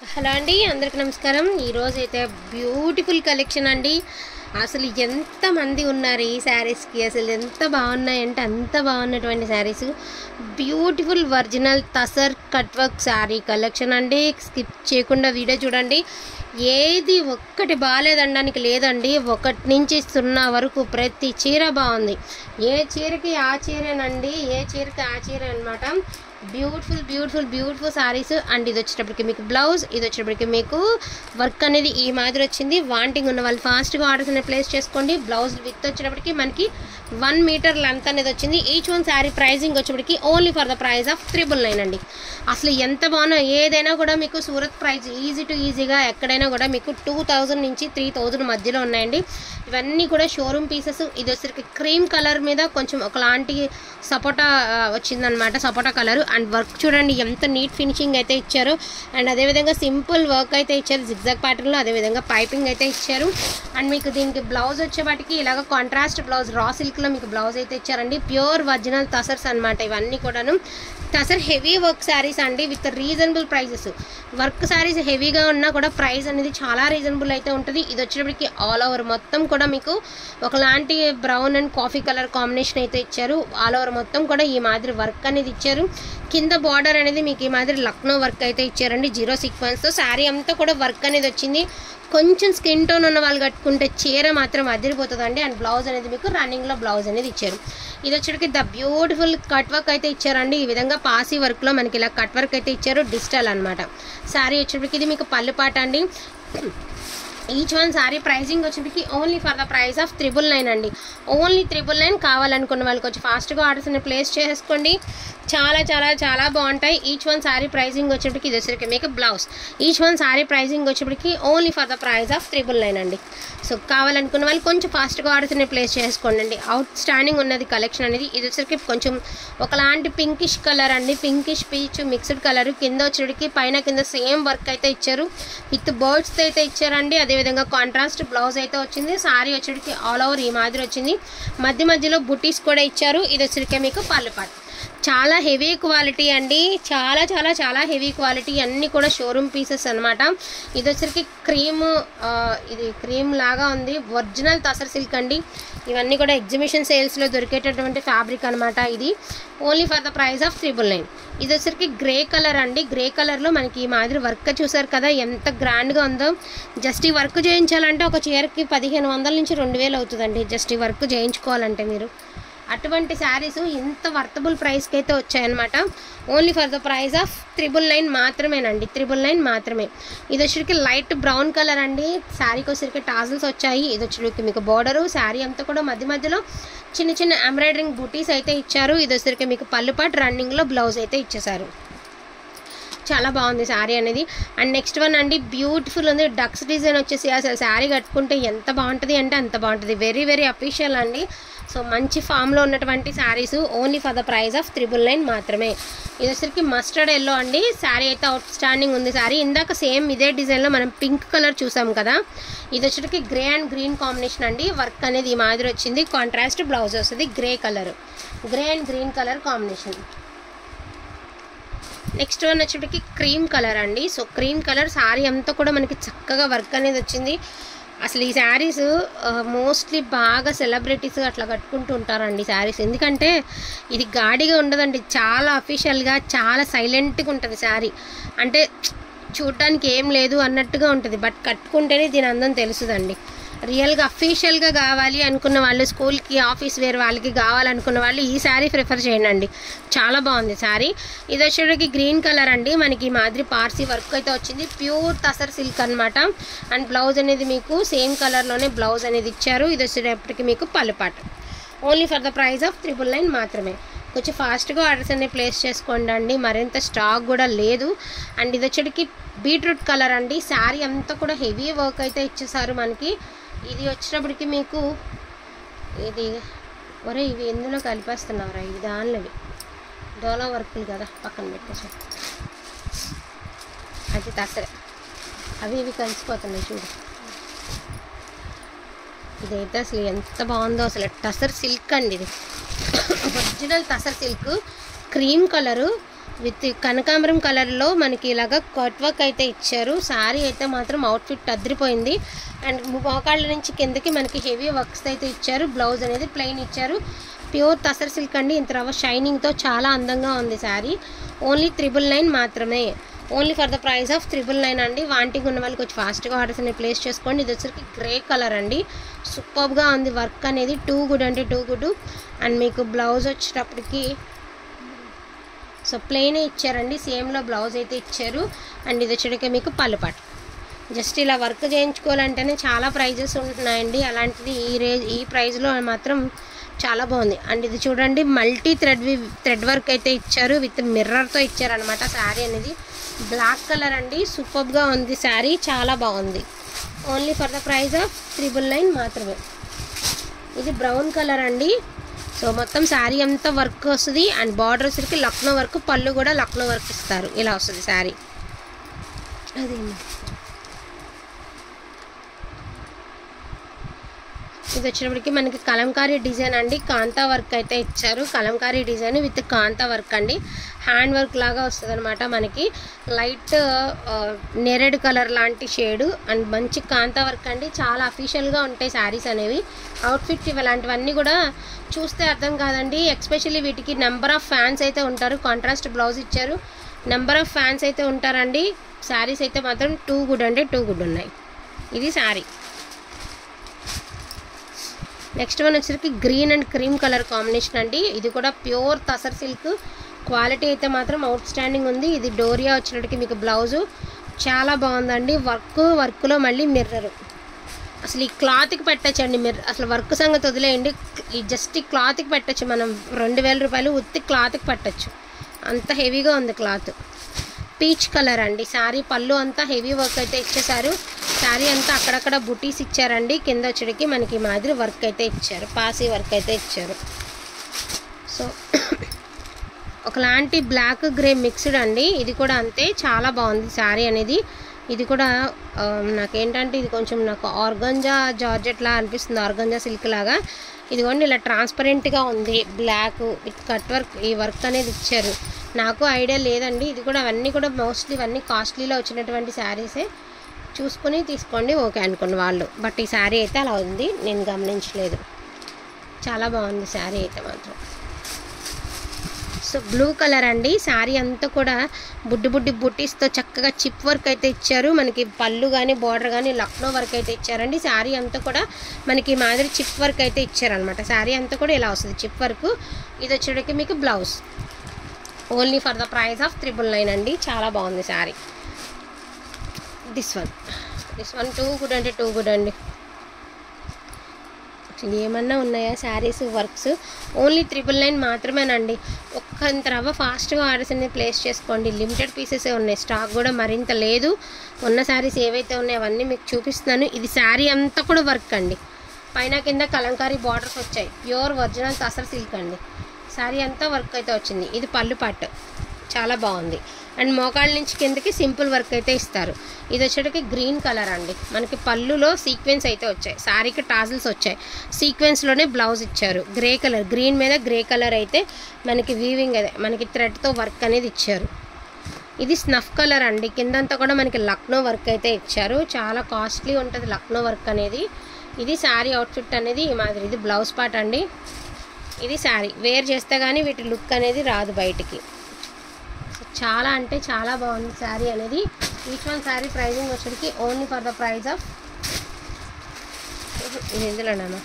Hello అండి, అందరికి నమస్కారం. ఈరోజు అయితే బ్యూటిఫుల్ కలెక్షన్ అండి. అసలు ఎంతమంది ఉన్నారు ఈ శారీస్కి, అసలు ఎంత బాగున్నాయంటే అంత బాగున్నటువంటి saris. Beautiful original tussar cut work sari collection అండి. స్కిప్ చేయకుండా వీడియో చూడండి. ఏది ఒక్కటి బాగాలేదనడానికి లేదండి. 1 నుంచి 0 వరకు ప్రతి చీర బాగుంది. ఏ చీరకి ఆ చీరేనండి, ఏ చీరకి ఆ చీర అనమాట. Beautiful beautiful beautiful saris. And ఇది వచ్చేటప్పటికి మీకు బ్లౌజ్, ఇది వచ్చేటప్పటికి మీకు వర్క్ అనేది ఈ మాదిరి వచ్చింది. వాంటింగ్ ఉన్న వాళ్ళు ఫాస్ట్గా ఆర్డర్స్ అనేది ప్లేస్ చేసుకోండి. బ్లౌజ్ విత్ వచ్చేటప్పటికి మనకి 1 మీటర్ లెంత్ అనేది వచ్చింది. ఈచ్ వన్ శారీ ప్రైజింగ్ వచ్చేటప్పటికి only for the price of 999 అండి. అసలు ఎంత బాగున్నాయి. ఏదైనా కూడా మీకు సూరత్ ప్రైస్ ఈజీ టు ఈజీగా ఎక్కడైనా కూడా మీకు 2000 నుంచి 3000 మధ్యలో ఉన్నాయండి. ఇవన్నీ కూడా షోరూమ్ పీసెస్. ఇది వచ్చేసరికి క్రీమ్ కలర్ మీద కొంచెం ఒకలాంటి సపోటా వచ్చిందనమాట, సపోటా కలర్. అండ్ వర్క్ చూడండి ఎంత నీట్ ఫినిషింగ్ అయితే ఇచ్చారు. అండ్ అదేవిధంగా సింపుల్ వర్క్ అయితే ఇచ్చారు జిగ్జాగ్ ప్యాటర్న్లో. అదేవిధంగా పైపింగ్ అయితే ఇచ్చారు. అండ్ మీకు దీనికి బ్లౌజ్ వచ్చేవాటికి ఇలాగ కాంట్రాస్ట్ బ్లౌజ్ రా సిల్క్లో మీకు బ్లౌజ్ అయితే ఇచ్చారండి. ప్యూర్ ఒరిజినల్ తసర్స్ అనమాట ఇవన్నీ కూడాను. తసర్ హెవీ వర్క్ శారీస్ అండి with reasonable prices. Work saris హెవీగా ఉన్నా కూడా ప్రైస్ అనేది చాలా రీజనబుల్ అయితే ఉంటుంది. ఇది వచ్చేటప్పటికి ఆల్ ఓవర్ మొత్తం కూడా మీకు ఒకలాంటి brown and coffee colour combination అయితే ఇచ్చారు. ఆల్ ఓవర్ మొత్తం కూడా ఈ మాదిరి వర్క్ అనేది ఇచ్చారు. కింద బార్డర్ అనేది మీకు ఈ మాదిరి లక్నో వర్క్ అయితే ఇచ్చారండి, 0 సీక్వెన్స్తో. శారీ అంతా కూడా వర్క్ అనేది వచ్చింది. కొంచెం స్కిన్ టోన్ ఉన్న వాళ్ళు కట్టుకుంటే చీర మాత్రం అదిరిపోతుందండి. అండ్ బ్లౌజ్ అనేది మీకు రన్నింగ్లో బ్లౌజ్ అనేది ఇచ్చారు. ఇది వచ్చేటికి ద బ్యూటిఫుల్ కట్ వర్క్ అయితే ఇచ్చారండి. ఈ విధంగా పాసీ వర్క్లో మనకి ఇలా కట్ వర్క్ అయితే ఇచ్చారు, డిజిటల్ అనమాట. శారీ వచ్చేటికి ఇది మీకు పళ్ళుపాట అండి. ఈచ్ వన్ శారీ ప్రైజింగ్ వచ్చేటికి only for the price of 999 అండి. ఓన్లీ 999. కావాలనుకున్న వాళ్ళకి వచ్చి ఫాస్ట్గా ఆర్డర్స్ అని ప్లేస్ చేసుకోండి. చాలా చాలా చాలా బాగుంటాయి. ఈచ్ వన్ శారీ ప్రైజింగ్ వచ్చేటికి ఇది వచ్చేసరికి మీకు blouse. Each one sari pricing వచ్చేటికి only for the price of 999 అండి. సో కావాలనుకున్న వాళ్ళు కొంచెం ఫాస్ట్గా ఆర్డర్స్ అని ప్లేస్ చేసుకోండి. అవుట్ స్టాండింగ్ ఉన్నది కలెక్షన్ అనేది. ఇది వచ్చేసరికి కొంచెం ఒకలాంటి పింకిష్ కలర్ అండి, పింకిష్ పీచ్ మిక్స్డ్ కలర్. కింద వచ్చేటికి పైన కింద సేమ్ వర్క్ అయితే ఇచ్చారు, విత్ బర్డ్స్ అయితే ఇచ్చారండి. అదేవిధంగా కాంట్రాస్ట్ బ్లౌజ్ అయితే వచ్చింది. శారీ వచ్చేటికి ఆల్ ఓవర్ ఈ మాదిరి వచ్చింది. మధ్య మధ్యలో బుటీస్ కూడా ఇచ్చారు. ఇది వచ్చేసరికి మీకు పళ్ళుపాటు. చాలా హెవీ క్వాలిటీ అండి, చాలా చాలా చాలా హెవీ క్వాలిటీ. అన్నీ కూడా షోరూమ్ పీసెస్ అనమాట. ఇది వచ్చరికి క్రీమ్, ఇది క్రీమ్ లాగా ఉంది. ఒరిజినల్ తసర్ సిల్క్ అండి. ఇవన్నీ కూడా ఎగ్జిబిషన్ సేల్స్లో దొరికేటటువంటి ఫ్యాబ్రిక్ అనమాట. ఇది only for the price of 999. ఇది వచ్చరికి గ్రే కలర్ అండి. గ్రే కలర్లో మనకి ఈ మాదిరి వర్క్ చూసారు కదా ఎంత గ్రాండ్గా ఉందో. జస్ట్ ఈ వర్క్ చేయించాలంటే ఒక చీరకి 1500 నుంచి 2000 అవుతుందండి, జస్ట్ ఈ వర్క్ చేయించుకోవాలంటే మీరు. అటువంటి శారీస్ ఇంత వర్తబుల్ ప్రైస్కి అయితే వచ్చాయన్నమాట. Only for the price of 999 మాత్రమేనండి, 999 మాత్రమే. ఇది వచ్చరికి లైట్ బ్రౌన్ కలర్ అండి. శారీకి వచ్చరికి టాజిల్స్ వచ్చాయి. ఇది వచ్చరికి మీకు బోర్డరు. శారీ అంతా కూడా మధ్య మధ్యలో చిన్న చిన్న ఎంబ్రాయిడరింగ్ బూటీస్ అయితే ఇచ్చారు. ఇది వచ్చరికి మీకు పళ్ళుపాటు రన్నింగ్లో బ్లౌజ్ అయితే ఇచ్చేసారు. చాలా బాగుంది శారీ అనేది. అండ్ నెక్స్ట్ వన్ అండి, బ్యూటిఫుల్ ఉంది. డక్స్ డిజైన్ వచ్చేసి అసలు శారీ కట్టుకుంటే ఎంత బాగుంటుంది అంటే అంత బాగుంటుంది. వెరీ వెరీ అఫీషియల్ అండి. సో మంచి ఫామ్లో ఉన్నటువంటి saris only for the price of 999 మాత్రమే. ఇది వచ్చరికి మస్టర్డ్ ఎల్లో అండి. శారీ అయితే అవుట్ స్టాండింగ్ ఉంది. శారీ ఇందాక సేమ్ ఇదే డిజైన్లో మనం పింక్ కలర్ చూసాం కదా. ఇది వచ్చరికి గ్రే అండ్ గ్రీన్ కాంబినేషన్ అండి. వర్క్ అనేది ఈ మాదిరి వచ్చింది. కాంట్రాస్ట్ బ్లౌజ్ వస్తుంది. Grey colour, grey and green colour combination. Next one వచ్చేటికి క్రీమ్ కలర్ అండి. సో క్రీమ్ కలర్ శారీ అంతా కూడా మనకి చక్కగా వర్క్ అనేది వచ్చింది. అసలు ఈ శారీస్ మోస్ట్లీ బాగా సెలబ్రిటీస్ అట్లా కట్టుకుంటూ ఉంటారండి శారీస్. ఎందుకంటే ఇది గాడిగా ఉండదండి, చాలా అఫీషియల్గా చాలా సైలెంట్గా ఉంటుంది శారీ. అంటే చూడటానికి ఏం లేదు అన్నట్టుగా ఉంటుంది, బట్ కట్టుకుంటేనే దీని అందం తెలుస్తుందండి. రియల్గా అఫీషియల్గా కావాలి అనుకున్న వాళ్ళు, స్కూల్కి ఆఫీస్ వేర్ వాళ్ళకి కావాలనుకున్న వాళ్ళు ఈ శారీ ప్రిఫర్ చేయండి. చాలా బాగుంది శారీ. ఇది వచ్చేటికి గ్రీన్ కలర్ అండి. మనకి ఈ మాదిరి పార్సీ వర్క్ అయితే వచ్చింది. ప్యూర్ తసర్ సిల్క్ అనమాట. అండ్ బ్లౌజ్ అనేది మీకు సేమ్ కలర్లోనే బ్లౌజ్ అనేది ఇచ్చారు. ఇది వచ్చేటప్పటికి మీకు పళ్ళుపాటు. Only for the price of 999 మాత్రమే. కొంచెం ఫాస్ట్గా ఆర్డర్స్ అన్ని ప్లేస్ చేసుకోండి అండి, మరింత స్టాక్ కూడా లేదు. అండ్ ఇది వచ్చేటికి బీట్రూట్ కలర్ అండి. శారీ అంతా కూడా హెవీ వర్క్ అయితే ఇచ్చేసారు మనకి. ఇది వచ్చేటప్పటికి మీకు ఇది ఒరే ఇవి ఎందులో కలిపేస్తున్నారా, ఇవి దానిలోవి డోలా వర్కులు కదా, పక్కన పెట్టేసి అది తసరే, అవి ఇవి కలిసిపోతున్నాయి చూడు. ఇదైతే అసలు ఎంత బాగుందో. అసలు టసర్ సిల్క్ అండి. ఇది original tussar silk, cream colour. With కనకాంబరం కలర్లో మనకి ఇలాగ కట్ వర్క్ అయితే ఇచ్చారు. శారీ అయితే మాత్రం అవుట్ఫిట్ అదిరిపోయింది. అండ్ మోకాళ్ళ నుంచి కిందకి మనకి హెవీ వర్క్స్ అయితే ఇచ్చారు. బ్లౌజ్ అనేది ప్లెయిన్ ఇచ్చారు. ప్యూర్ తసర్ సిల్క్ అండి. ఇంత రవ్వ షైనింగ్తో చాలా అందంగా ఉంది శారీ. ఓన్లీ 999 మాత్రమే. Only for the price of 999 అండి. వాంటింగ్ ఉన్న వాళ్ళకి కొంచెం ఫాస్ట్గా ఆర్డర్స్ అనేది ప్లేస్ చేసుకోండి. ఇది వచ్చరికి గ్రే కలర్ అండి. సూపర్గా ఉంది వర్క్ అనేది. టూ గుడ్ అంటే టూ గుడ్. అండ్ మీకు బ్లౌజ్ వచ్చేటప్పటికి సో ప్లెయినే ఇచ్చారండి. సేమ్లో బ్లౌజ్ అయితే ఇచ్చారు. అండ్ ఇది వచ్చేటికి మీకు పళ్ళుపాటు. జస్ట్ ఇలా వర్క్ చేయించుకోవాలంటేనే చాలా ప్రైజెస్ ఉంటున్నాయండి. అలాంటిది ఈ ప్రైస్లో మాత్రం చాలా బాగుంది. అండ్ ఇది చూడండి, మల్టీ థ్రెడ్ వర్క్ అయితే ఇచ్చారు. విత్ మిర్రర్తో ఇచ్చారనమాట. శారీ అనేది బ్లాక్ కలర్ అండి. సూపర్గా ఉంది శారీ, చాలా బాగుంది. Only for the price of 999 మాత్రమే. ఇది బ్రౌన్ కలర్ అండి. సో మొత్తం శారీ అంతా వర్క్ వస్తుంది. అండ్ బార్డర్ వచ్చరికి లక్నో వర్క్, పళ్ళు కూడా లక్నో వర్క్ ఇస్తారు. ఇలా వస్తుంది శారీ. అది ఇది వచ్చినప్పటికి మనకి కలంకారీ డిజైన్ అండి. కాంతా వర్క్ అయితే ఇచ్చారు. Kalamkari design with kantha work అండి. హ్యాండ్ వర్క్ లాగా వస్తుంది అనమాట. మనకి లైట్ నెరెడ్ కలర్ లాంటి షేడు అండ్ మంచి కాంతా వర్క్ అండి. చాలా అఫీషియల్గా ఉంటాయి శారీస్ అనేవి. అవుట్ఫిట్ ఇలాంటివన్నీ కూడా చూస్తే అర్థం కాదండి. ఎస్పెషల్లీ వీటికి నెంబర్ ఆఫ్ ఫ్యాన్స్ అయితే ఉంటారు. కాంట్రాస్ట్ బ్లౌజ్ ఇచ్చారు. నెంబర్ ఆఫ్ ఫ్యాన్స్ అయితే ఉంటారండి. శారీస్ అయితే మాత్రం టూ గుడ్ అంటే టూ గుడ్ ఉన్నాయి. ఇది శారీ. నెక్స్ట్ వన్ వచ్చేసరికి green and cream colour combination అండి. ఇది కూడా ప్యూర్ తసర్ సిల్క్. క్వాలిటీ అయితే మాత్రం అవుట్ స్టాండింగ్ ఉంది. ఇది డోరియా వచ్చినట్టుకి మీకు బ్లౌజు చాలా బాగుందండి. వర్క్లో మళ్ళీ మిర్రరు. అసలు ఈ క్లాత్కి పెట్టచ్చండి మిర్రర్. అసలు వర్క్ సంగతి వదిలేయండి. ఈ జస్ట్ ఈ క్లాత్కి పెట్టచ్చు. మనం 2000 రూపాయలు ఉత్తి క్లాత్కి పెట్టచ్చు. అంత హెవీగా ఉంది క్లాత్. పీచ్ కలర్ అండి. శారీ పళ్ళు అంతా హెవీ వర్క్ అయితే ఇచ్చేసారు. శారీ అంతా అక్కడక్కడ బుటీస్ ఇచ్చారండి. కింద వచ్చేటికి మనకి మాదిరి వర్క్ అయితే ఇచ్చారు. పాసీ వర్క్ అయితే ఇచ్చారు. సో ఒకలాంటి బ్లాక్ గ్రే మిక్స్డ్ అండి. ఇది కూడా అంతే, చాలా బాగుంది శారీ అనేది. ఇది కూడా నాకేంటంటే ఇది కొంచెం నాకు ఆర్గంజా జార్జెట్లా అనిపిస్తుంది. ఆర్గంజా సిల్క్ లాగా. ఇదిగోండి ఇలా ట్రాన్స్పరెంట్గా ఉంది. బ్లాక్ విత్ కట్ వర్క్ ఈ వర్క్ అనేది ఇచ్చారు. నాకు ఐడియా లేదండి. ఇది కూడా అవన్నీ కూడా మోస్ట్లీ ఇవన్నీ కాస్ట్లీలో వచ్చినటువంటి శారీసే. చూసుకుని తీసుకోండి, ఓకే అనుకోండి వాళ్ళు. బట్ ఈ శారీ అయితే అలా ఉంది, నేను గమనించలేదు. చాలా బాగుంది శారీ అయితే మాత్రం. సో బ్లూ కలర్ అండి. శారీ అంతా కూడా బుడ్డి బుట్టీస్తో చక్కగా చిప్ వర్క్ అయితే ఇచ్చారు. మనకి పళ్ళు కానీ బార్డర్ కానీ లక్నో వర్క్ అయితే ఇచ్చారండి. శారీ అంతా కూడా మనకి మాదిరి చిప్ వర్క్ అయితే ఇచ్చారనమాట. శారీ అంతా కూడా ఇలా వస్తుంది చిప్ వర్క్. ఇది వచ్చేటికి మీకు blouse. Only for the price of 999 అండి. చాలా బాగుంది sari. This one too good అంటే టూ గుడ్ అండి. యాక్చువల్లీ ఏమన్నా ఉన్నాయా శారీస్ వర్క్స్? ఓన్లీ 999 మాత్రమేనండి. ఒక్కంత రవ్వ ఫాస్ట్గా ఆర్డర్స్ అనేది ప్లేస్ చేసుకోండి. లిమిటెడ్ పీసెసే ఉన్నాయి. స్టాక్ కూడా మరింత లేదు. ఉన్న శారీస్ ఏవైతే ఉన్నాయో అవన్నీ మీకు చూపిస్తున్నాను. ఇది శారీ అంతా కూడా వర్క్ అండి. పైన కింద కలంకారీ బార్డర్స్ వచ్చాయి. ప్యూర్ ఒరిజినల్ తసర్ సిల్క్ అండి. శారీ అంతా వర్క్ అయితే వచ్చింది. ఇది పళ్ళు పట్టు, చాలా బాగుంది. అండ్ మోకాళ్ళ నుంచి కిందకి సింపుల్ వర్క్ అయితే ఇస్తారు. ఇది వచ్చేటికి గ్రీన్ కలర్ అండి. మనకి పళ్ళులో సీక్వెన్స్ అయితే వచ్చాయి. శారీకి టాజిల్స్ వచ్చాయి. సీక్వెన్స్లోనే బ్లౌజ్ ఇచ్చారు. గ్రే కలర్, గ్రీన్ మీద గ్రే కలర్ అయితే మనకి వీవింగ్ అదే మనకి థ్రెడ్తో వర్క్ అనేది ఇచ్చారు. ఇది స్నఫ్ కలర్ అండి. కిందంతా కూడా మనకి లక్నో వర్క్ అయితే ఇచ్చారు. చాలా కాస్ట్లీ ఉంటుంది లక్నో వర్క్ అనేది. ఇది శారీ అవుట్ఫిట్ అనేది ఈ మాదిరి. ఇది బ్లౌజ్ పార్ట్ అండి. ఇది శారీ వేర్ చేస్తే కానీ వీటి లుక్ అనేది రాదు బయటికి. చాలా అంటే చాలా బాగుంది శారీ అనేది. ఈచ్ వన్ శారీ ప్రైజింగ్ వచ్చేటికి only for the price of ఇది ఎందులోనా.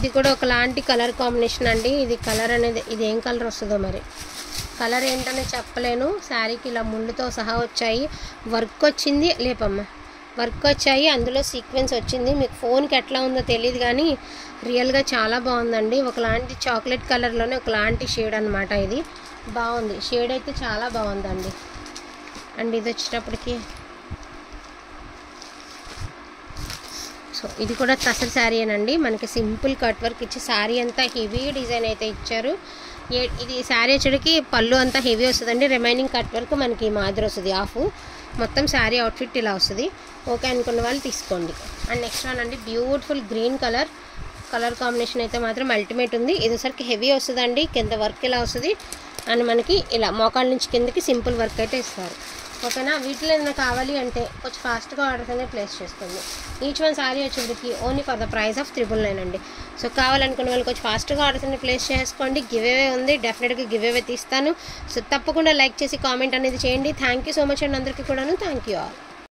ఇది కూడా ఒకలాంటి కలర్ కాంబినేషన్ అండి. ఇది కలర్ అనేది ఇది ఏం కలర్ వస్తుందో మరి. కలర్ ఏంటనే చెప్పలేను. శారీకి ఇలా ముళ్ళుతో సహా వచ్చాయి. వర్క్ వచ్చింది లేపమ్మా. వర్క్ వచ్చాయి. అందులో సీక్వెన్స్ వచ్చింది. మీకు ఫోన్కి ఎట్లా ఉందో తెలియదు కానీ రియల్గా చాలా బాగుందండి. ఒకలాంటి చాక్లెట్ కలర్లోనే ఒకలాంటి షేడ్ అనమాట. ఇది బాగుంది. షేడ్ అయితే చాలా బాగుందండి. అండ్ ఇది వచ్చేటప్పటికి సో ఇది కూడా తసర్ శారీ అనండి. మనకి సింపుల్ కట్ వర్క్ ఇచ్చి శారీ అంతా హెవీ డిజైన్ అయితే ఇచ్చారు. ఇది శారీ వచ్చేటికి పళ్ళు అంతా హెవీ వస్తుందండి. రిమైనింగ్ కట్ వర్క్ మనకి మాదిరి వస్తుంది. హాఫ్ మొత్తం శారీ అవుట్ఫిట్ ఇలా వస్తుంది. ఓకే అనుకున్న వాళ్ళు తీసుకోండి. అండ్ నెక్స్ట్ వన్ అండి beautiful green colour. Colour combination అయితే మాత్రం అల్టిమేట్ ఉంది. ఇది ఒకసారికి హెవీ వస్తుందండి, కింద వర్క్ ఇలా వస్తుంది అండ్ మనకి ఇలా మోకాళ్ళ నుంచి కిందకి సింపుల్ వర్క్ అయితే ఇస్తారు. ఓకేనా, వీటిలో ఏదైనా కావాలి అంటే కొంచెం ఫాస్ట్గా ఆర్డర్స్ అనేది ప్లేస్ చేసుకోండి. ఈచ్ వన్ సారీ వచ్చేటికి only for the price of 999 అండి. సో కావాలనుకున్న వాళ్ళు కొంచెం ఫాస్ట్గా ఆర్డర్స్ అనేది ప్లేస్ చేసుకోండి. గివ్ అవే ఉంది, డెఫినెట్గా గివ్ అవే తీస్తాను. సో తప్పకుండా లైక్ చేసి కామెంట్ అనేది చేయండి. థ్యాంక్ యూ సో మచ్ అండి అందరికీ కూడాను. Thank you all.